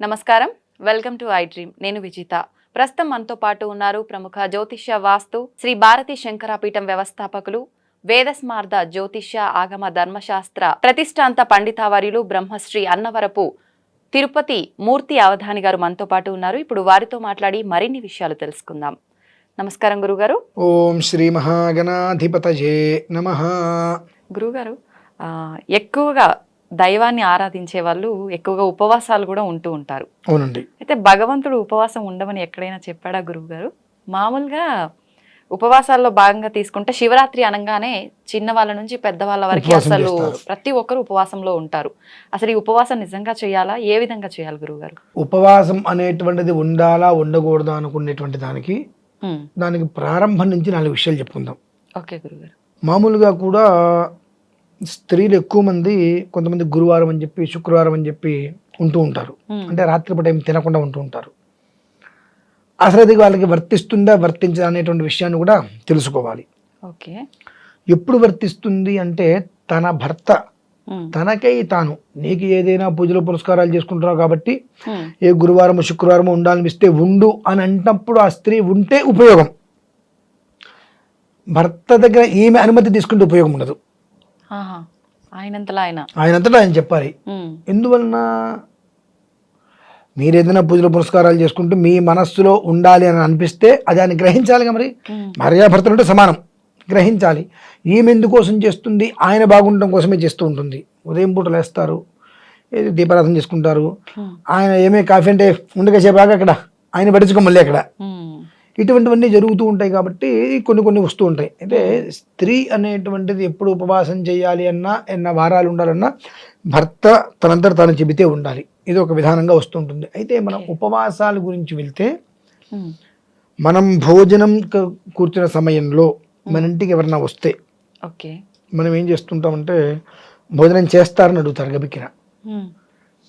నమస్కారం, welcome to I dream. నేను విజిత. ప్రస్తుతం మనతో పాటు ఉన్నారు ప్రముఖ జ్యోతిష్య వాస్తు శ్రీ భారతీ శంకరాపీఠం వ్యవస్థాపకులు, వేదస్మార్త జ్యోతిష్య ఆగమ ధర్మశాస్త్ర ప్రతిష్టాంత పండితావర్యులు బ్రహ్మశ్రీ అన్నవరపు తిరుపతి మూర్తి అవధాని గారు మనతో పాటు ఉన్నారు. ఇప్పుడు వారితో మాట్లాడి మరిన్ని విషయాలు తెలుసుకుందాం. నమస్కారం గురుగారు. ఓం శ్రీ మహాగణాధిపతయే నమః. గురుగారు, ఎక్కువగా దైవాన్ని ఆరాధించే వాళ్ళు ఎక్కువగా ఉపవాసాలు కూడా ఉంటూ ఉంటారు. అవునండి. అయితే భగవంతుడు ఉపవాసం ఉండమని ఎక్కడైనా చెప్పాడా గురువు గారు? మామూలుగా ఉపవాసాల్లో భాగంగా తీసుకుంటే శివరాత్రి అనగానే చిన్న వాళ్ళ నుంచి పెద్దవాళ్ళ వరకు అసలు ప్రతి ఒక్కరు ఉపవాసంలో ఉంటారు. అసలు ఈ ఉపవాసం నిజంగా చేయాలా? ఏ విధంగా చేయాలి గురువు గారు? ఉపవాసం అనేటువంటిది ఉండాలా ఉండకూడదా అనుకునేటువంటి దానికి ప్రారంభం నుంచి 4 విషయాలు చెప్పుకుందాం. ఓకే గురుగారు. మామూలుగా కూడా స్త్రీలు ఎక్కువ మంది కొంతమంది గురువారం అని చెప్పి శుక్రవారం అని చెప్పి ఉంటూ ఉంటారు. అంటే రాత్రిపూట ఏం తినకుండా ఉంటూ ఉంటారు. అసలు అది వాళ్ళకి వర్తిస్తుందా వర్తించదా అనేటువంటి విషయాన్ని కూడా తెలుసుకోవాలి. ఓకే. ఎప్పుడు వర్తిస్తుంది అంటే తన భర్త తనకై తాను నీకు ఏదైనా పూజలు పురస్కారాలు చేసుకుంటున్నావు కాబట్టి ఏ గురువారం శుక్రవారం ఉండాలనిపిస్తే ఉండు అని అంటప్పుడు ఆ స్త్రీ ఉంటే ఉపయోగం. భర్త దగ్గర ఈమె అనుమతి తీసుకుంటే ఉపయోగం ఉండదు. ఆయనంతటా ఆయన చెప్పాలి. ఎందువలన మీరు ఏదైనా పూజలు పురస్కారాలు చేసుకుంటూ మీ మనస్సులో ఉండాలి అని అనిపిస్తే అది ఆయన గ్రహించాలిగా. మరి భార్యాభర్తలు ఉంటే సమానం, గ్రహించాలి. ఈమె ఎందుకోసం చేస్తుంది? ఆయన బాగుండటం కోసమే చేస్తూ ఉంటుంది. ఉదయం పూట లేస్తారు, ఏది దీపారాధన చేసుకుంటారు. ఆయన ఏమే కాఫీ అంటే ఉండగా బాగా అక్కడ ఆయన పట్టించుకో మళ్ళీ అక్కడ ఇటువంటివన్నీ జరుగుతూ ఉంటాయి. కాబట్టి కొన్ని వస్తూ ఉంటాయి. అయితే స్త్రీ అనేటువంటిది ఎప్పుడు ఉపవాసం చేయాలి అన్నా ఎన్న వారాలు ఉండాలన్నా భర్త తనంతట తాను చెబితే ఉండాలి. ఇది ఒక విధానంగా వస్తుంటుంది. అయితే మనం ఉపవాసాల గురించి వెళ్తే మనం భోజనం కూర్చున్న సమయంలో మన ఇంటికి ఎవరన్నా వస్తే మనం ఏం చేస్తుంటామంటే భోజనం చేస్తారని అడుగుతారు గబిక్కిన.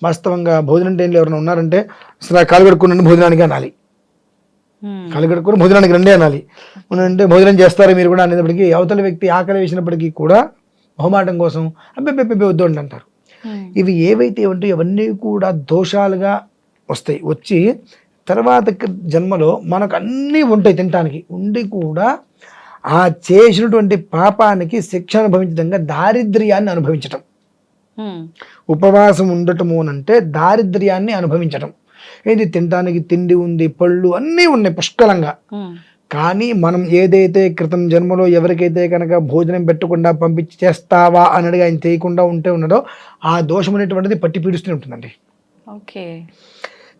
వాస్తవంగా భోజనం టైంలో ఎవరైనా ఉన్నారంటే అసలు కాలు కడుక్కున్నాను భోజనానికి అనాలి. కాలు కడుక్కుని భోజనానికి రండి అనాలి. అంటే భోజనం చేస్తారా మీరు కూడా అనేటప్పటికీ అవతల వ్యక్తి ఆకలి వేసినప్పటికీ కూడా మొహమాటం కోసం అబ్బెబ్బెబ్బెబ్బే వద్దు అంటారు. ఇవి ఏవైతే ఉంటాయో ఇవన్నీ కూడా దోషాలుగా వస్తాయి. వచ్చి తర్వాత జన్మలో మనకు అన్నీ ఉంటాయి తినటానికి, ఉండి కూడా ఆ చేసినటువంటి పాపానికి శిక్ష అనుభవించడంగా దారిద్ర్యాన్ని అనుభవించటం. ఉపవాసం ఉండటము అంటే దారిద్ర్యాన్ని అనుభవించటం. ఏది తినటానికి తిండి ఉంది, పళ్ళు అన్నీ ఉన్నాయి పుష్కలంగా. కానీ మనం ఏదైతే క్రితం జన్మలో ఎవరికైతే కనుక భోజనం పెట్టకుండా పంపించి చేస్తావా అని అడిగి ఆయన చేయకుండా ఉన్నదో ఆ దోషం అనేటువంటిది పట్టి పీడిస్తూనే ఉంటుందండి. ఓకే.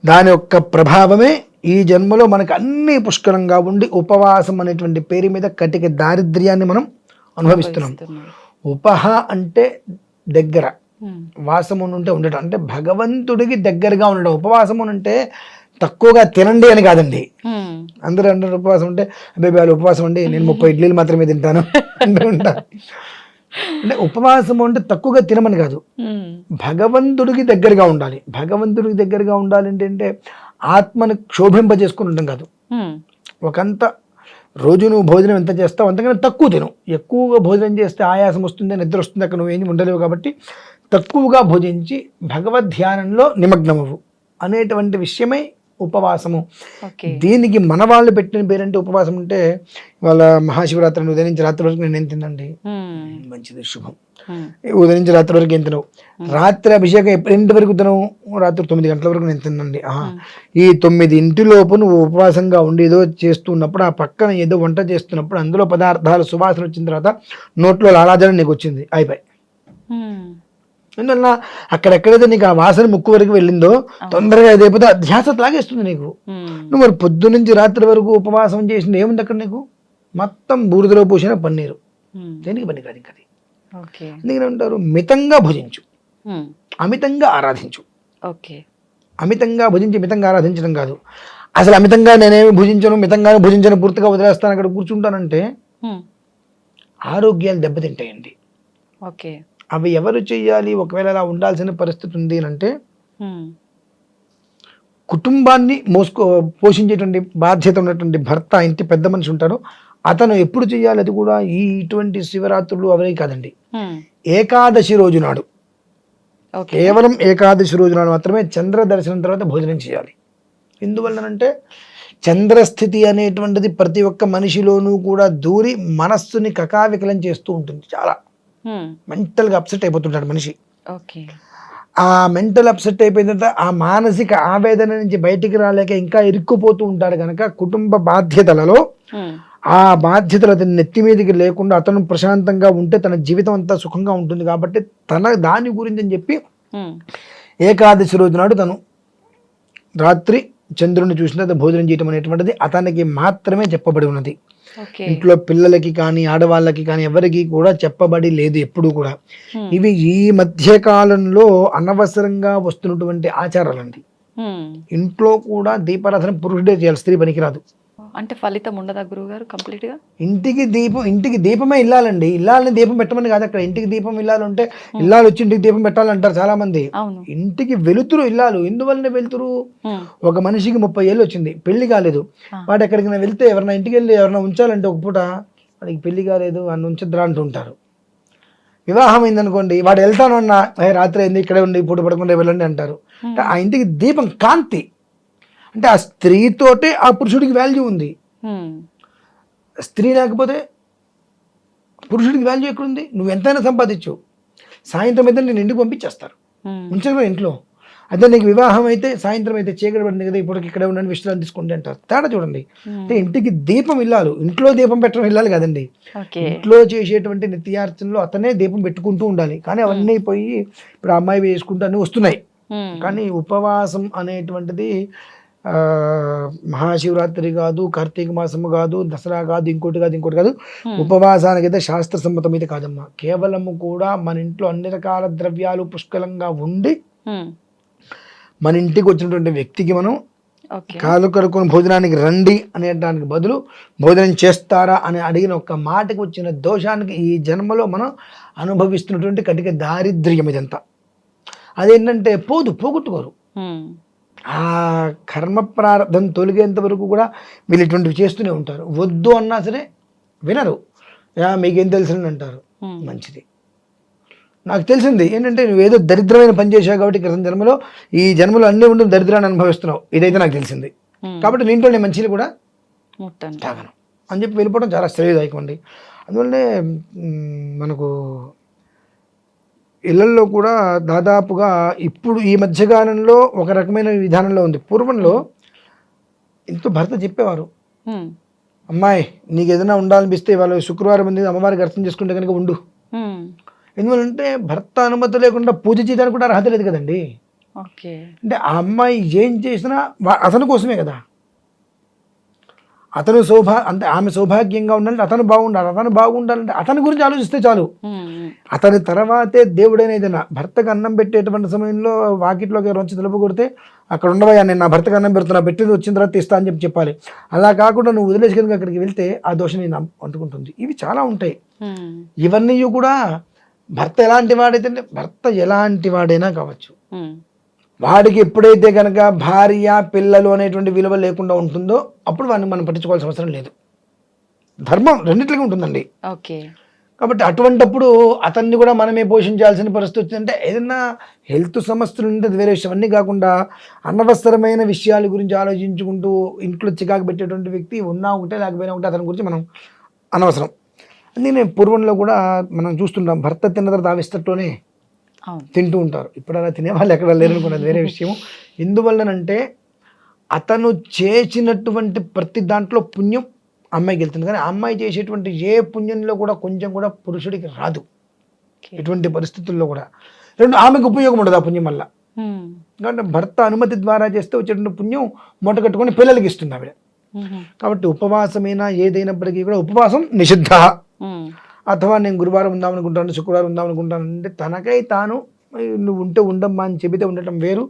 దాని యొక్క ప్రభావమే ఈ జన్మలో మనకు అన్ని పుష్కలంగా ఉండి ఉపవాసం అనేటువంటి పేరు మీద కటిక దారిద్ర్యాన్ని మనం అనుభవిస్తున్నాం. ఉపహ అంటే దగ్గర, వాసము ఉంటే ఉండటం అంటే భగవంతుడికి దగ్గరగా ఉండడం. ఉపవాసము అంటే తక్కువగా తినండి అని కాదండి. అందరూ అంటారు ఉపవాసం అంటే అబ్బాయి వాళ్ళు ఉపవాసం అండి నేను 30 ఇడ్లీలు మాత్రమే తింటాను అంటూ ఉంటారు. అంటే ఉపవాసము అంటే తక్కువగా తినమని కాదు, భగవంతుడికి దగ్గరగా ఉండాలి. భగవంతుడికి దగ్గరగా ఉండాలి అంటే ఆత్మను క్షోభింపజేసుకుని ఉండడం కాదు. ఒకంత రోజు నువ్వు భోజనం ఎంత చేస్తావు అంతకన్నా తక్కువ తిను. ఎక్కువగా భోజనం చేస్తే ఆయాసం వస్తుంది, నిద్ర వస్తుంది, అక్కడ నువ్వేం ఉండలేవు. కాబట్టి తక్కువగా భోజించి భగవద్ ధ్యానంలో నిమగ్నమవు అనేటువంటి విషయమై ఉపవాసము. దీనికి మన వాళ్ళు పెట్టిన పేరంటే ఉపవాసం అంటే వాళ్ళ మహాశివరాత్రి ఉదయం నుంచి రాత్రి వరకు నేను ఏం తినండి, మంచిది శుభం. ఉదయం నుంచి రాత్రి వరకు ఏం తినవు. రాత్రి అభిషేకం ఎప్పుడు వరకు తినవు? రాత్రి 9 గంటల వరకు నేను తినండి. ఈ 9 లోపు నువ్వు ఉపవాసంగా ఉండి ఏదో చేస్తున్నప్పుడు ఆ పక్కన ఏదో వంట చేస్తున్నప్పుడు అందులో పదార్థాలు సువాసన వచ్చిన తర్వాత నోట్లో లాలాజలం నీకు వచ్చింది, అయిపోయి. ఎందువల్ల అక్కడెక్కడైతే నీకు ఆ వాసన ముక్కు వరకు వెళ్ళిందో తొందరగా అదైపోతే ధ్యాస లాగేస్తుంది నీకు. నువ్వు మరి పొద్దు నుంచి రాత్రి వరకు ఉపవాసం చేసింది ఏముంది అక్కడ నీకు? మొత్తం బూడిదలో పోసిన పన్నీరు. దేనికి పని కాదు. ఇంకా అందుకని అంటారు మితంగా భుజించు, అమితంగా ఆరాధించు. అమితంగా భుజించి మితంగా ఆరాధించడం కాదు. అసలు అమితంగా నేనేమి భుజించను, మితంగానే భుజించను, పూర్తిగా వదిలేస్తాను అక్కడ కూర్చుంటానంటే ఆరోగ్యాలు దెబ్బతింటాయండి. అవి ఎవరు చెయ్యాలి? ఒకవేళ అలా ఉండాల్సిన పరిస్థితి ఉంది అంటే కుటుంబాన్ని పోషించేటువంటి బాధ్యత ఉన్నటువంటి భర్త, ఇంటి పెద్ద మనిషి ఉంటారు, అతను ఎప్పుడు చెయ్యాలి? అది కూడా ఇటువంటి శివరాత్రులు అవే కాదండి, ఏకాదశి రోజు నాడు ఓకే. కేవలం ఏకాదశి రోజున మాత్రమే చంద్ర దర్శనం తర్వాత భోజనం చేయాలి. ఎందువల్లనంటే చంద్రస్థితి అనేటువంటిది ప్రతి ఒక్క మనిషిలోనూ కూడా దూరి మనస్సుని కకావికలం చేస్తూ ఉంటుంది. చాలా మెంటల్గా అప్సెట్ అయిపోతుంటాడు మనిషి. ఓకే. ఆ మెంటల్ అప్సెట్ అయిపోయిన తర్వాత ఆ మానసిక ఆవేదన నుంచి బయటికి రాలేక ఇంకా ఇరుక్కుపోతూ ఉంటాడు కనుక కుటుంబ బాధ్యతలలో ఆ బాధ్యతలు అతని నెత్తి మీదకి లేకుండా అతను ప్రశాంతంగా ఉంటే తన జీవితం అంతా సుఖంగా ఉంటుంది. కాబట్టి దాని గురించి అని చెప్పి ఏకాదశి రోజు నాడు తను రాత్రి చంద్రుని చూసిన తర్వాత భోజనం చేయటం అనేటువంటిది అతనికి మాత్రమే చెప్పబడి ఉన్నది. ఇంట్లో పిల్లలకి కానీ ఆడవాళ్ళకి కానీ ఎవరికి కూడా చెప్పబడి లేదు ఎప్పుడు కూడా. ఇవి ఈ మధ్య కాలంలో అనవసరంగా వస్తున్నటువంటి ఆచారాలండి. ఇంట్లో కూడా దీపారాధన పురుషుడే చేయాలి, స్త్రీ పనికిరాదు. అంటే ఫలితం ఉండదా గురువుగారు కంప్లీట్ గా? ఇంటికి దీపమే ఇల్లాలండి. ఇల్లాలని దీపం పెట్టమని కాదు అక్కడ. ఇంటికి దీపం ఇల్లాలు ఉంటే ఇల్లాలు వచ్చి ఇంటికి దీపం పెట్టాలంటారు చాలా మంది. ఇంటికి వెలుతురు ఇల్లాలు. ఎందువల్లనే వెలుతురు? ఒక మనిషికి 30 ఏళ్ళు వచ్చింది, పెళ్లి కాలేదు. వాడు ఎక్కడికైనా వెళ్తే ఎవరైనా ఇంటికి వెళ్ళి ఎవరైనా ఉంచాలంటే ఒక పూట వాడికి పెళ్లి కాలేదు అని ఉంచద్రా అంటుంటారు. వివాహం అయిందనుకోండి, వాడు వెళ్తాను అన్నా రాత్రి అయింది ఇక్కడే ఉండి పూట పడకుండా వెళ్ళండి అంటారు. ఆ ఇంటికి దీపం కాంతి. అంటే ఆ స్త్రీతోటే ఆ పురుషుడికి వాల్యూ ఉంది. స్త్రీ లేకపోతే పురుషుడికి వాల్యూ ఎక్కడుంది? నువ్వు ఎంతైనా సంపాదించు, సాయంత్రం అయితే నేను ఇంటికి పంపించేస్తారు, ఉంచగా ఇంట్లో. అదే నీకు వివాహం అయితే సాయంత్రం అయితే చీకటి పడింది కదా, ఇప్పటికి ఇక్కడే ఉండండి విశ్రాంతి తీసుకోండి అంటారు. తేడా చూడండి. అంటే ఇంటికి దీపం ఇల్లాలు, ఇంట్లో దీపం పెట్టడం ఇల్లాలి కదండి. ఇంట్లో చేసేటువంటి నిత్యార్చనలో అతనే దీపం పెట్టుకుంటూ ఉండాలి. కానీ అవన్నీ పోయి ఇప్పుడు అమ్మాయి వేసుకుంటూ అన్నీ వస్తున్నాయి. కానీ ఉపవాసం అనేటువంటిది మహాశివరాత్రి కాదు, కార్తీక మాసము కాదు, దసరా కాదు, ఇంకోటి కాదు. ఉపవాసానికి అయితే శాస్త్ర సమ్మతం అయితే కాదమ్మా. కేవలము కూడా మన ఇంట్లో అన్ని రకాల ద్రవ్యాలు పుష్కలంగా ఉండి మన ఇంటికి వచ్చినటువంటి వ్యక్తికి మనం కాలు కడుక్కొని భోజనానికి రండి అనేటానికి బదులు భోజనం చేస్తారా అని అడిగిన ఒక్క మాటకి వచ్చిన దోషానికి ఈ జన్మలో మనం అనుభవిస్తున్నటువంటి కటిక దారిద్ర్యం ఇదంతా. అదేంటంటే పోగొట్టుకోరు. ఆ కర్మ ప్రారంభం తొలగేంత వరకు కూడా వీళ్ళు ఇటువంటివి చేస్తూనే ఉంటారు. వద్దు అన్నా సరే వినరు. మీకేం తెలుసని అంటారు. మంచిది, నాకు తెలిసింది ఏంటంటే నువ్వు ఏదో దరిద్రమైన పని చేసావు కాబట్టి క్రితం జన్మలో, ఈ జన్మలో అన్నీ ఉండి దరిద్రాన్ని అనుభవిస్తున్నావు, ఇదైతే నాకు తెలిసింది కాబట్టి నీంట్లో నేను మంచిని కూడా తాగను అని చెప్పి వెళ్ళిపోవడం చాలా శ్రేయదాయకం అండి. అందువల్లనే మనకు ఇళ్లల్లో కూడా దాదాపుగా ఇప్పుడు ఈ మధ్యకాలంలో ఒక రకమైన విధానంలో ఉంది. పూర్వంలో ఇంట్లో భర్త చెప్పేవారు, అమ్మాయి నీకు ఏదైనా ఉండాలనిపిస్తే వాళ్ళు శుక్రవారం ఉంది అమ్మవారికి అర్థం చేసుకుంటే కనుక ఉండు. ఎందువల్లంటే భర్త అనుమతి లేకుండా పూజ చేయడానికి కూడా అర్హత లేదు కదండి. అంటే ఆ అమ్మాయి ఏం చేసినా అతని కోసమే కదా. అతను అంటే ఆమె సౌభాగ్యంగా ఉండాలంటే అతను బాగుండాలంటే అతని గురించి ఆలోచిస్తే చాలు. అతని తర్వాతే దేవుడైన ఏదైనా. భర్తకు అన్నం పెట్టేటువంటి సమయంలో వాకిట్లోకి వచ్చి తలుపు కొడితే అక్కడ ఉండవయ్యా, నేను నా భర్తకు అన్నం పెడుతున్నా, పెట్టింది వచ్చిన తర్వాత ఇస్తా అని చెప్పాలి. అలా కాకుండా నువ్వు వదిలేసి కనుక అక్కడికి వెళ్తే ఆ దోషం నేను అంటుకుంటుంది. ఇవి చాలా ఉంటాయి. ఇవన్నీ కూడా భర్త ఎలాంటి వాడైతే, భర్త ఎలాంటి వాడైనా కావచ్చు, వాడికి ఎప్పుడైతే కనుక భార్య పిల్లలు అనేటువంటి విలువ లేకుండా ఉంటుందో అప్పుడు వాడిని మనం పట్టించుకోవాల్సిన అవసరం లేదు. ధర్మం రెండింటికి ఉంటుందండి. కాబట్టి అటువంటప్పుడు అతన్ని కూడా మనమే పోషించాల్సిన పరిస్థితి వచ్చిందంటే ఏదైనా హెల్త్ సమస్యలు ఉంటే వేరే విషయం. అన్నీ కాకుండా అనవసరమైన విషయాల గురించి ఆలోచించుకుంటూ ఇంట్లో చికాకు పెట్టేటువంటి వ్యక్తి ఉన్నా ఒకటే లేకపోయినా ఒకటే, అతని గురించి మనం అనవసరం. అందుకనే పూర్వంలో కూడా మనం చూస్తుంటాం, భర్త తిన్న తర్వాత ఆవిస్తట్లోనే తింటూ ఉంటారు. ఇప్పుడు అలా తినేవాళ్ళు ఎక్కడ లేరు అనుకున్నది వేరే విషయం. ఎందువల్లనంటే అతను చేసినటువంటి ప్రతి దాంట్లో పుణ్యం అమ్మాయికి వెళ్తుంది. కానీ అమ్మాయి చేసేటువంటి ఏ పుణ్యంలో కూడా కొంచెం కూడా పురుషుడికి రాదు. ఎటువంటి పరిస్థితుల్లో కూడా ఆమెకు ఉపయోగం ఉండదు ఆ పుణ్యం వల్ల. ఎందుకంటే భర్త అనుమతి ద్వారా చేస్తే వచ్చేటువంటి పుణ్యం మూట కట్టుకొని పిల్లలకి ఇస్తుంది ఆవిడ. కాబట్టి ఉపవాసమైనా ఏదైనప్పటికీ కూడా ఉపవాసం నిషిద్ధ. అథవా నేను గురువారం ఉందామనుకుంటాను, శుక్రవారం ఉందామనుకుంటాను అంటే తనకై తాను నువ్వు ఉంటే ఉండమ్మా అని చెబితే ఉండటం వేరు.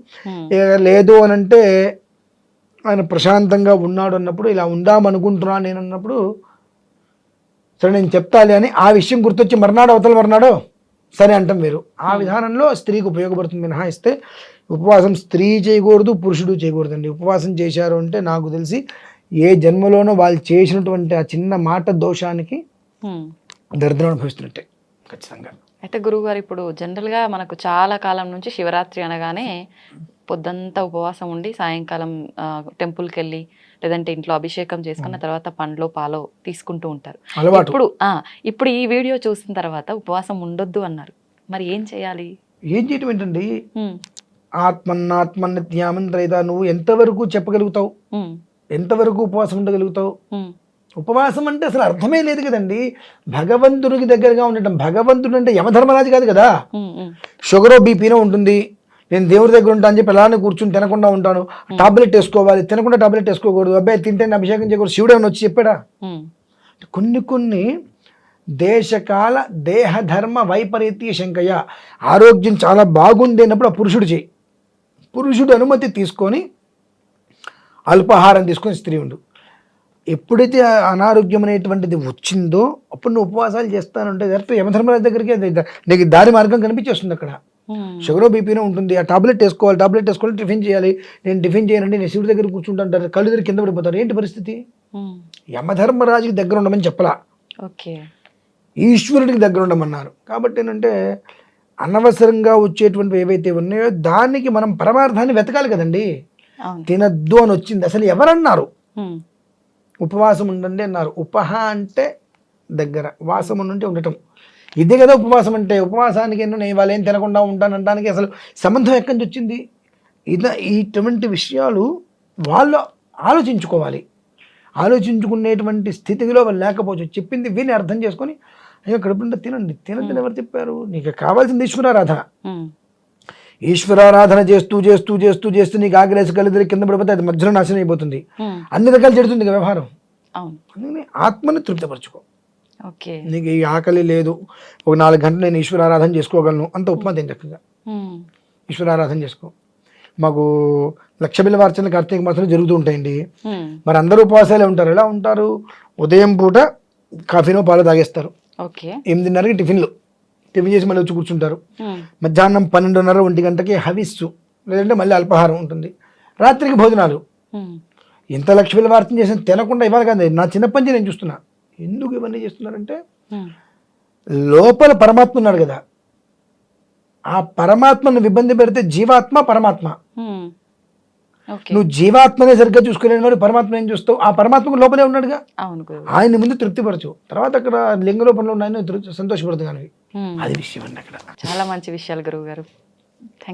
లేదు అని అంటే ఆయన ప్రశాంతంగా ఉన్నాడు అన్నప్పుడు, ఇలా ఉందామనుకుంటున్నాను నేను అన్నప్పుడు సరే నేను చెప్తాలి అని ఆ విషయం గుర్తొచ్చి మర్నాడో సరే అంటాం వేరు. ఆ విధానంలో స్త్రీకి ఉపయోగపడుతుంది మినహాయిస్తే ఉపవాసం స్త్రీ చేయకూడదు, పురుషుడు చేయకూడదండి. ఉపవాసం చేశారు అంటే నాకు తెలిసి ఏ జన్మలోనో వాళ్ళు చేసినటువంటి ఆ చిన్న మాట దోషానికి దరిద్రం అనుభవిస్తున్నట్టే ఖచ్చితంగా. అయితే గురువుగారు ఇప్పుడు జనరల్గా మనకు చాలా కాలం నుంచి శివరాత్రి అనగానే పొద్దంతా ఉపవాసం ఉండి సాయంకాలం టెంపుల్కి వెళ్ళి లేదంటే ఇంట్లో అభిషేకం చేసుకున్న తర్వాత పండ్లో పాలో తీసుకుంటూ ఉంటారు. అలవాటు. ఇప్పుడు ఈ వీడియో చూసిన తర్వాత ఉపవాసం ఉండొద్దు అన్నారు. మరి ఏం చేయాలి? ఏం చేయటం ఏంటండి, ఆత్మన్నిత్యామంత్రైత నువ్వు ఎంతవరకు చెప్పగలుగుతావు, ఎంతవరకు ఉపవాసం ఉండగలుగుతావు? ఉపవాసం అంటే అసలు అర్థమే లేదు కదండి. భగవంతునికి దగ్గరగా ఉండటం. భగవంతుడు అంటే యమధర్మరాజు కాదు కదా. షుగరో బీపీనో ఉంటుంది, నేను దేవుడి దగ్గర ఉంటాను అని చెప్పి అలానే కూర్చుని తినకుండా ఉంటాను, టాబ్లెట్ వేసుకోవాలి, తినకుండా టాబ్లెట్ వేసుకోకూడదు, అబ్బాయి తింటే అభిషేకం చేయకూడదు, శివుడు ఏమైనా వచ్చి చెప్పాడా? కొన్ని దేశకాల దేహధర్మ వైపరీత్య శంకయ్య, ఆరోగ్యం చాలా బాగుంది అన్నప్పుడు ఆ పురుషుడు చేయి, పురుషుడు అనుమతి తీసుకొని అల్పాహారం తీసుకొని స్త్రీ ఉండు. ఎప్పుడైతే అనారోగ్యం అనేటువంటిది వచ్చిందో అప్పుడు నువ్వు ఉపవాసాలు చేస్తానంటే డైరెక్ట్ యమధర్మరాజు దగ్గరికి నీకు దారి మార్గం కనిపించేస్తుంది. అక్కడ షుగర్ బీపీనో ఉంటుంది, ఆ టాబ్లెట్ వేసుకోవాలి, టిఫిన్ చేయాలి, నేను టిఫిన్ చేయనండి, నేను శివుడి దగ్గర కూర్చుంటాను, కళ్ళు దగ్గర కింద పడిపోతారు. ఏంటి పరిస్థితి? యమధర్మరాజుకి దగ్గర ఉండమని చెప్పలా, ఈశ్వరుడికి దగ్గర ఉండమన్నారు. కాబట్టి ఏంటంటే అనవసరంగా వచ్చేటువంటివి ఏవైతే ఉన్నాయో దానికి మనం పరమార్థాన్ని వెతకాలి కదండి. తినద్దు అని వచ్చింది, అసలు ఎవరన్నారు? ఉపవాసం ఉండండి అన్నారు. ఉపహ అంటే దగ్గర, వాసం ఉంటే ఉండటం, ఇదే కదా ఉపవాసం అంటే. ఉపవాసానికి నేను ఇవాళ ఏం తినకుండా ఉంటానంటానికి అసలు సంబంధం ఎక్కడి నుంచి వచ్చింది? ఇటువంటి విషయాలు వాళ్ళు ఆలోచించుకోవాలి. ఆలోచించుకునేటువంటి స్థితిలో వాళ్ళు లేకపోవచ్చు. చెప్పింది విని అర్థం చేసుకొని అయ్యో కడుపుంటే తినండి, తినద్దని ఎవరు చెప్పారు? నీకు కావాల్సింది ఈశ్వరారాధన. ఈశ్వరారాధన చేస్తూ చేస్తూ చేస్తూ చేస్తూ నీకు ఆకలేసి కలిదిరి కింద పడిపోతే అది మధ్యలో నాశనం అయిపోతుంది, అన్ని రకాలు చెడుతుంది వ్యవహారం. అందుకని ఆత్మని తృప్తిపరచుకో. నీకు ఈ ఆకలి లేదు, ఒక 4 గంటలు నేను ఈశ్వరారాధన చేసుకోగలను, అంత ఉప్మా తిని చక్కగా ఈశ్వరారాధన చేసుకో. మాకు లక్ష బిల్లవార్చనలు కార్తీక మాసంలో జరుగుతూ ఉంటాయండి. మరి అందరూ ఉపవాసాలే ఉంటారు. ఎలా ఉంటారు? ఉదయం పూట కాఫీనో పాలు తాగేస్తారు, 8:30కి టిఫిన్ చేసి మళ్ళీ వచ్చి కూర్చుంటారు. మధ్యాహ్నం 12:30 1 గంటకి హవిస్సు, లేదంటే మళ్ళీ అల్పాహారం ఉంటుంది. రాత్రికి భోజనాలు. ఇంత లక్ష బిల్లవార్చన చేసిన తినకుండా ఇవ్వాలి కదా. నా చిన్నప్పటి నుంచి నేను చూస్తున్నా. ఎందుకు ఇవన్నీ చేస్తున్నారంటే లోపల పరమాత్మ ఉన్నాడు కదా, ఆ పరమాత్మను ఇబ్బంది పెడితే జీవాత్మ పరమాత్మ. నువ్వు జీవాత్మనే సరిగ్గా చూసుకోలేని వాడు పరమాత్మ ఏం చూస్తావు? ఆ పరమాత్మకు లోపలే ఉన్నాడుగా, ఆయన ముందు తృప్తిపరచు. తర్వాత అక్కడ లింగ రూపంలో ఉన్న ఆయన సంతోషపడదు కానీ అది విషయం అండి. అక్కడ చాలా మంచి విషయాలు గురువు గారు.